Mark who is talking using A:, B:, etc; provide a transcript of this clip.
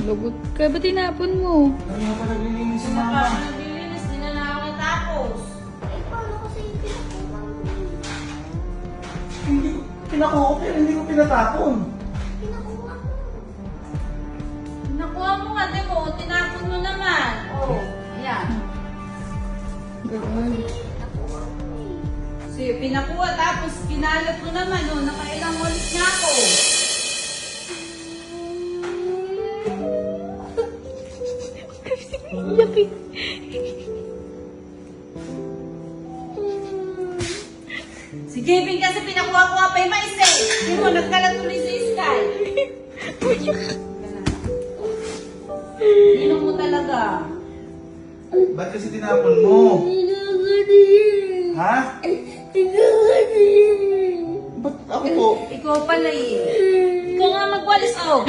A: Lagot ka. Ba't tinapon mo?
B: Ano pa naglilinis si
C: Hindi na
B: mama?
C: pa naglilinis, hindi na nakakatapos.
D: Eh, paano kasi pinakuha mo?
B: Hindi ko pinakuha ko pero hindi ko pinatapon.
D: Pinakuha mo.
C: Nakuha mo nga, di mo, tinapon mo naman. Oh, ayan.
A: Gawal.
D: Pinakuha mo eh.
C: Kasi pinakuha, tapos kinalot mo naman, oh, nakailang ulit nga ako.
A: Iyak eh.
C: Si Jevin kasi pinakuha ko nga pa yung mais eh. Hindi mo, nagkalat tuloy sa Sky. Ninong mo talaga.
B: Ba't kasi tinapon mo? Ha? Ba't ako po?
C: Ikaw pala eh. Ikaw nga magwalis, oh.